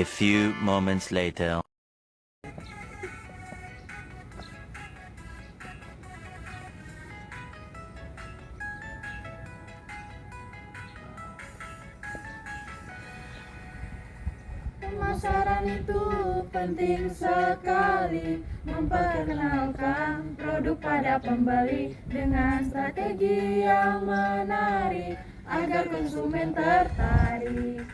A few moments later. Pemasaran itu penting sekali, memperkenalkan produk pada pembeli dengan strategi yang menarik agar konsumen tertarik.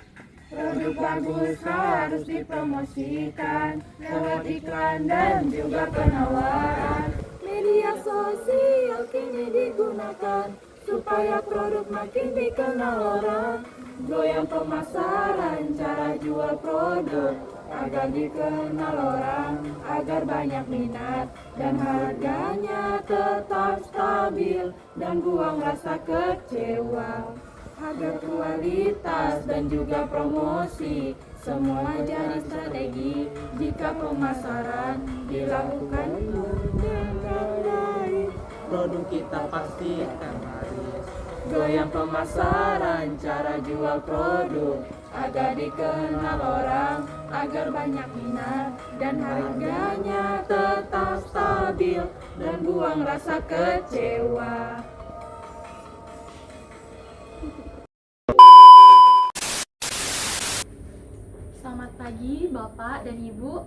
Produk bagus harus dipromosikan lewat iklan dan juga penawaran. Media sosial kini digunakan supaya produk makin dikenal orang. Goyang pemasaran, cara jual produk agar dikenal orang, agar banyak minat dan harganya tetap stabil dan buang rasa kecewa. Harga, kualitas dan juga promosi semua jadi strategi jika pemasaran dilakukan dengan baik. Produk kita pasti akan laris. Goyang pemasaran, cara jual produk agar dikenal orang, agar banyak minat dan harganya tetap stabil dan buang rasa kecewa. Selamat pagi Bapak dan Ibu.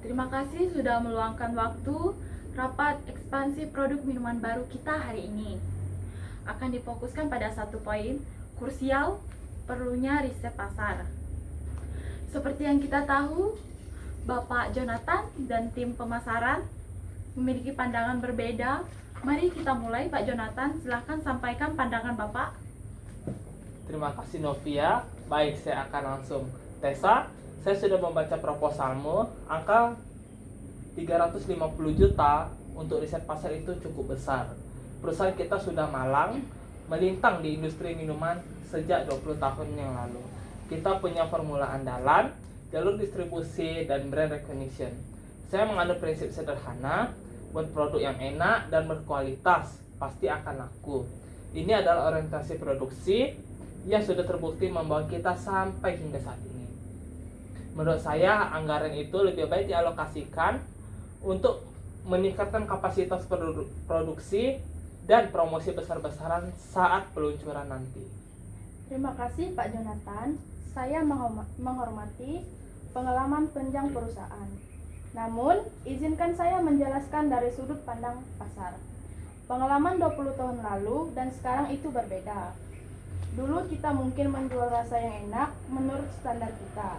Terima kasih sudah meluangkan waktu rapat ekspansi produk minuman baru kita hari ini. Akan difokuskan pada satu poin krusial, perlunya riset pasar. Seperti yang kita tahu, Bapak Jonathan dan tim pemasaran memiliki pandangan berbeda. Mari kita mulai, Pak Jonathan, silahkan sampaikan pandangan Bapak. Terima kasih Novia. Baik, saya akan langsung. Tessa, saya sudah membaca proposalmu. Angka 350 juta untuk riset pasar itu cukup besar. Perusahaan kita sudah malang melintang di industri minuman sejak 20 tahun yang lalu. Kita punya formula andalan, jalur distribusi, dan brand recognition. Saya menganut prinsip sederhana, buat produk yang enak dan berkualitas, pasti akan laku. Ini adalah orientasi produksi yang sudah terbukti membawa kita sampai hingga saat ini. Menurut saya, anggaran itu lebih baik dialokasikan untuk meningkatkan kapasitas produksi dan promosi besar-besaran saat peluncuran nanti. Terima kasih Pak Jonathan. Saya menghormati pengalaman panjang perusahaan. Namun, izinkan saya menjelaskan dari sudut pandang pasar. Pengalaman 20 tahun lalu dan sekarang itu berbeda. Dulu kita mungkin menjual rasa yang enak menurut standar kita.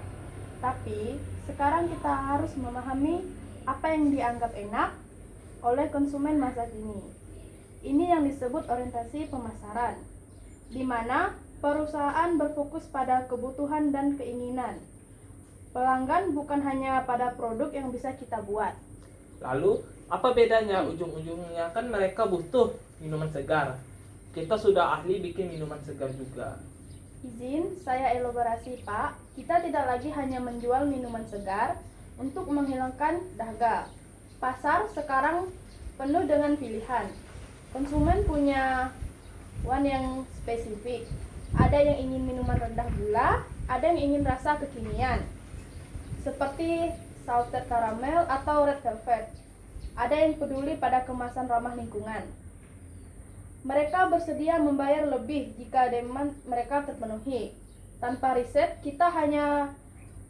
Tapi, sekarang kita harus memahami apa yang dianggap enak oleh konsumen masa kini. Ini yang disebut orientasi pemasaran, di mana perusahaan berfokus pada kebutuhan dan keinginan pelanggan, bukan hanya pada produk yang bisa kita buat. Lalu, apa bedanya? Ujung-ujungnya kan mereka butuh minuman segar. Kita sudah ahli bikin minuman segar juga. Izin saya elaborasi, Pak. Kita tidak lagi hanya menjual minuman segar untuk menghilangkan dahaga. Pasar sekarang penuh dengan pilihan. Konsumen punya yang spesifik. Ada yang ingin minuman rendah gula, ada yang ingin rasa kekinian, seperti salted caramel atau red velvet. Ada yang peduli pada kemasan ramah lingkungan. Mereka bersedia membayar lebih jika demand mereka terpenuhi. Tanpa riset, kita hanya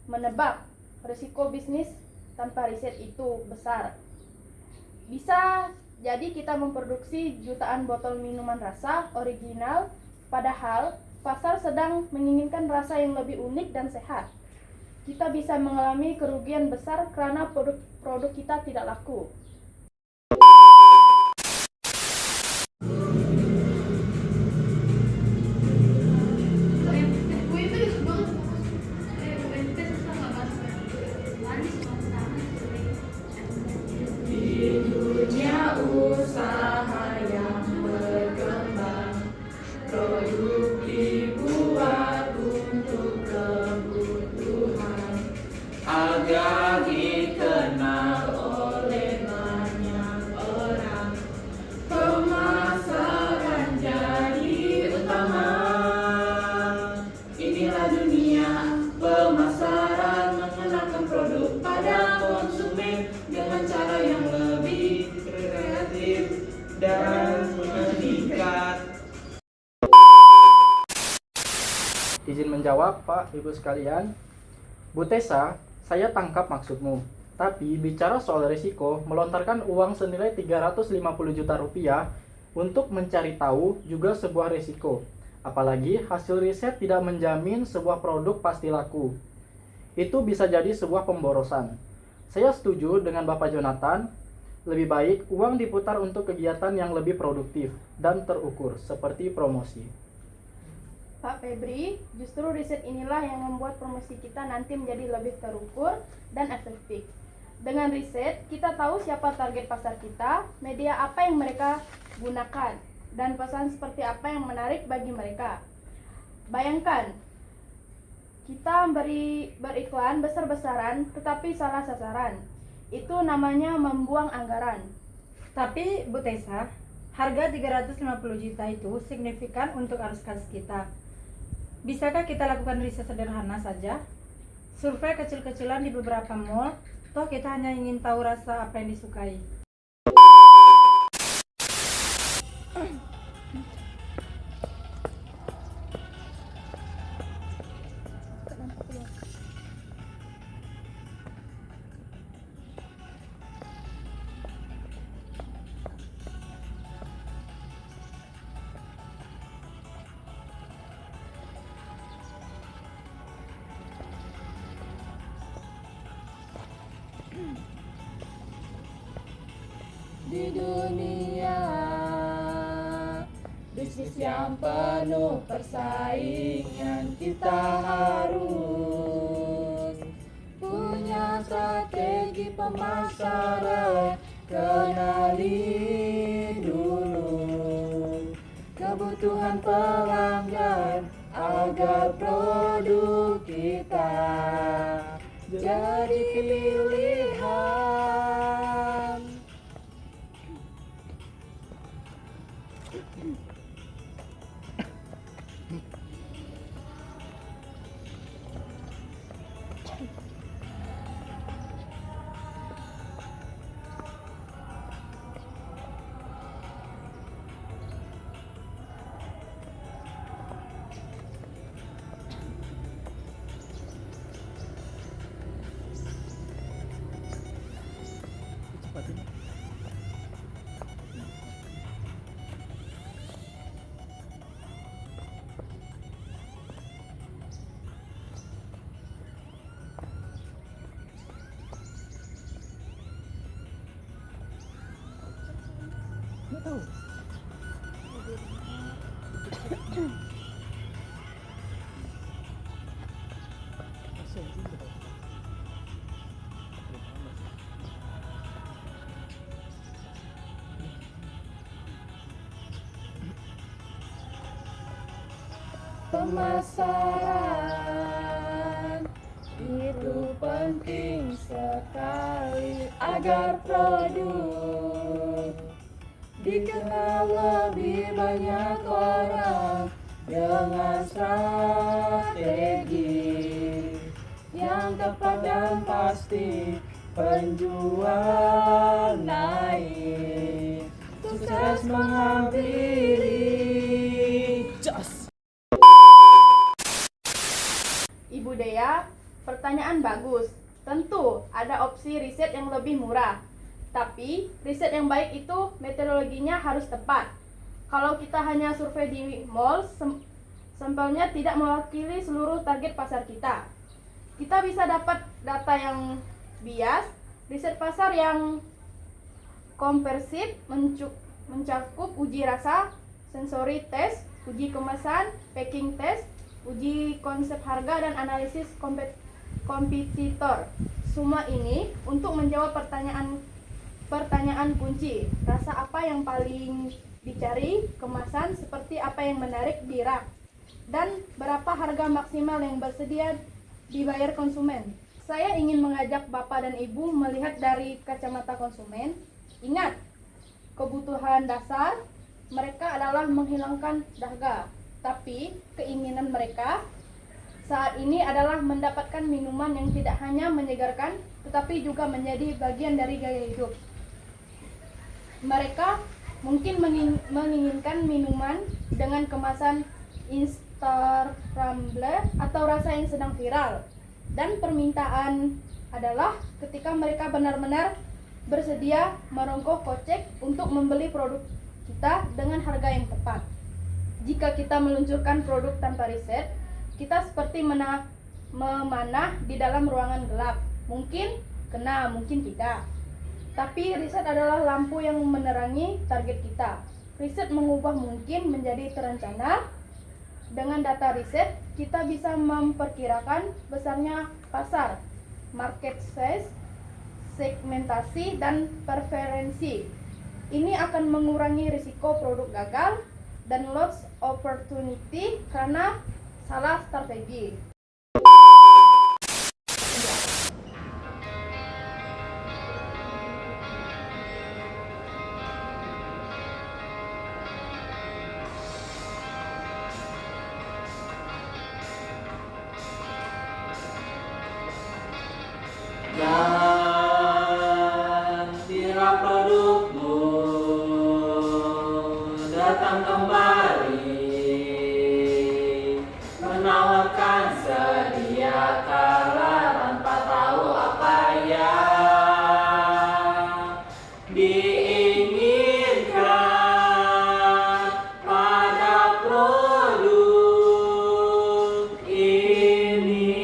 menebak. Risiko bisnis tanpa riset itu besar. Bisa jadi kita memproduksi jutaan botol minuman rasa original, padahal pasar sedang menginginkan rasa yang lebih unik dan sehat. Kita bisa mengalami kerugian besar karena produk kita tidak laku. Usaha yang berkembang, produk dibuat untuk kebutuhan agar dikenal oleh masyarakat. dan meningkat. Izin menjawab, Pak, Ibu sekalian. Bu Tessa, saya tangkap maksudmu. Tapi bicara soal risiko, melontarkan uang senilai 350 juta rupiah untuk mencari tahu juga sebuah risiko. Apalagi hasil riset tidak menjamin sebuah produk pasti laku. Itu bisa jadi sebuah pemborosan. Saya setuju dengan Bapak Jonathan, lebih baik uang diputar untuk kegiatan yang lebih produktif dan terukur, seperti promosi. Pak Febri, justru riset inilah yang membuat promosi kita nanti menjadi lebih terukur dan efektif. Dengan riset, kita tahu siapa target pasar kita, media apa yang mereka gunakan, dan pesan seperti apa yang menarik bagi mereka. Bayangkan, kita beriklan besar-besaran tetapi salah sasaran. Itu namanya membuang anggaran. Tapi Bu Tessa, harga 350 juta itu signifikan untuk arus kas kita. Bisakah kita lakukan riset sederhana saja? Survei kecil-kecilan di beberapa mall, toh kita hanya ingin tahu rasa apa yang disukai. Di dunia bisnis yang penuh persaingan, kita harus punya strategi pemasaran. Kenali dulu kebutuhan pelanggan agar produk kita jadi pilihan. Pemasaran itu penting sekali agar produk dikenal lebih banyak orang dengan strategi yang tepat dan pasti. Penjual naik, sukses menghampiri. Ibu Dea, pertanyaan bagus. Tentu ada opsi riset yang lebih murah. Tapi riset yang baik itu metodologinya harus tepat. Kalau kita hanya survei di mall, sampelnya tidak mewakili seluruh target pasar kita. Kita bisa dapat data yang bias, riset pasar yang komprehensif mencakup uji rasa, sensori test, uji kemasan, packing test, uji konsep harga, dan analisis kompetitor. Semua ini untuk menjawab pertanyaan kunci. Rasa apa yang paling dicari, kemasan seperti apa yang menarik di rak, dan berapa harga maksimal yang bersedia dibayar konsumen. Saya ingin mengajak Bapak dan Ibu melihat dari kacamata konsumen. Ingat, kebutuhan dasar mereka adalah menghilangkan dahaga. Tapi keinginan mereka saat ini adalah mendapatkan minuman yang tidak hanya menyegarkan, tetapi juga menjadi bagian dari gaya hidup. Mereka mungkin menginginkan minuman dengan kemasan Instagramable atau rasa yang sedang viral. Dan permintaan adalah ketika mereka benar-benar bersedia merogoh kocek untuk membeli produk kita dengan harga yang tepat. Jika kita meluncurkan produk tanpa riset, kita seperti memanah di dalam ruangan gelap. Mungkin kena, mungkin tidak. Tapi riset adalah lampu yang menerangi target kita. Riset mengubah mungkin menjadi terencana. Dengan data riset, kita bisa memperkirakan besarnya pasar, market size, segmentasi, dan preferensi. Ini akan mengurangi risiko produk gagal dan lost opportunity karena salah strategi. Dan bila produkmu datang kembali menawarkan sedia kala tanpa tahu apa yang diinginkan pada produk ini.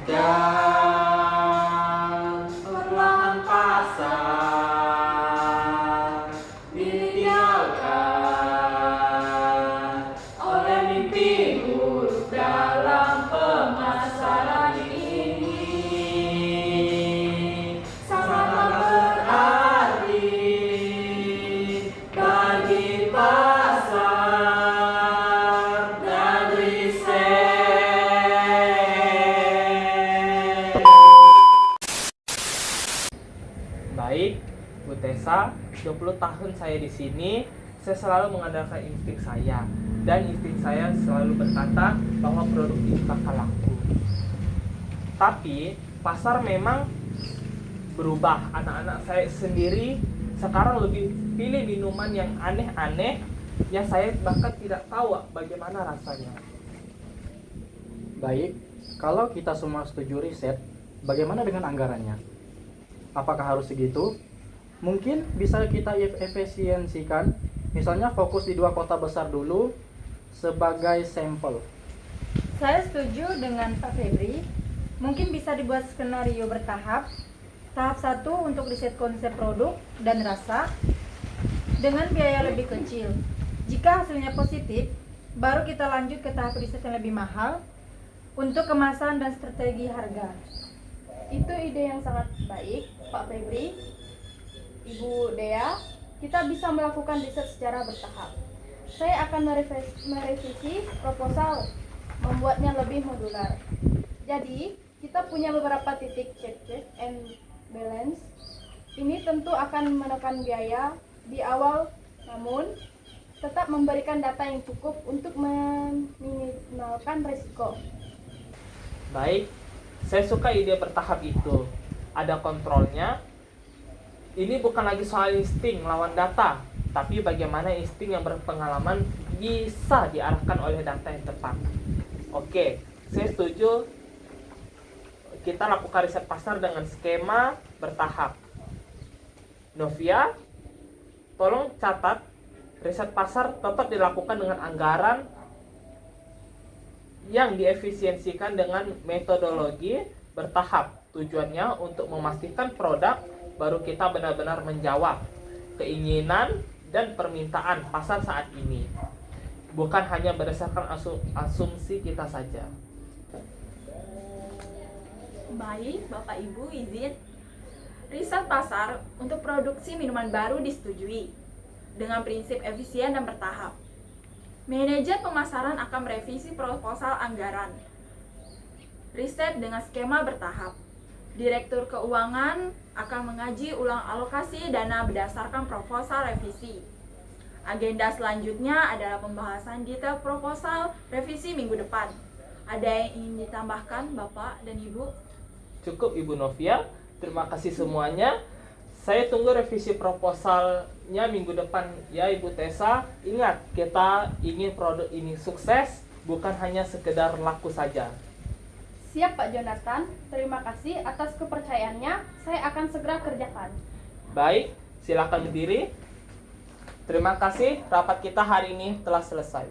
Dan perlahan pasar ditinggalkan oleh mimpi buruk dalam pemasaran ini. Sangat berarti bagi pasar dan riset. Baik, Bu Tessa, 20 tahun saya di sini, saya selalu mengandalkan insting saya. Dan insting saya selalu berkata bahwa produk ini bakal laku. Tapi, pasar memang berubah. Anak-anak saya sendiri sekarang lebih pilih minuman yang aneh-aneh, yang saya bahkan tidak tahu bagaimana rasanya. Baik, kalau kita semua setuju riset, bagaimana dengan anggarannya? Apakah harus segitu? Mungkin bisa kita efisiensikan, misalnya fokus di 2 kota besar dulu sebagai sampel. Saya setuju dengan Pak Febri. Mungkin bisa dibuat skenario bertahap. Tahap 1 untuk riset konsep produk dan rasa dengan biaya lebih kecil. Jika hasilnya positif, baru kita lanjut ke tahap riset yang lebih mahal untuk kemasan dan strategi harga. Itu ide yang sangat baik, Pak Febri, Ibu Dea. Kita bisa melakukan riset secara bertahap. Saya akan merevisi proposal, membuatnya lebih modular. Jadi, kita punya beberapa titik check and balance. Ini tentu akan menekan biaya di awal, namun tetap memberikan data yang cukup untuk meminimalkan risiko. Baik, saya suka ide bertahap itu. Ada kontrolnya. Ini bukan lagi soal insting lawan data, tapi bagaimana insting yang berpengalaman bisa diarahkan oleh data yang tepat. Oke, saya setuju. Kita lakukan riset pasar dengan skema bertahap. Novia, tolong catat, riset pasar tetap dilakukan dengan anggaran yang diefisiensikan dengan metodologi bertahap. Tujuannya untuk memastikan produk baru kita benar-benar menjawab keinginan dan permintaan pasar saat ini, bukan hanya berdasarkan asumsi kita saja. Baik, Bapak Ibu izin. Riset pasar untuk produksi minuman baru disetujui dengan prinsip efisien dan bertahap. Manajer pemasaran akan merevisi proposal anggaran. Riset dengan skema bertahap. Direktur Keuangan akan mengaji ulang alokasi dana berdasarkan proposal revisi. Agenda selanjutnya adalah pembahasan detail proposal revisi minggu depan. Ada yang ingin ditambahkan, Bapak dan Ibu? Cukup Ibu Novia, terima kasih semuanya. Saya tunggu revisi proposalnya minggu depan ya Ibu Tessa. Ingat, kita ingin produk ini sukses, bukan hanya sekedar laku saja. Siap Pak Jonathan, terima kasih atas kepercayaannya. Saya akan segera kerjakan. Baik, silakan berdiri. Terima kasih, rapat kita hari ini telah selesai.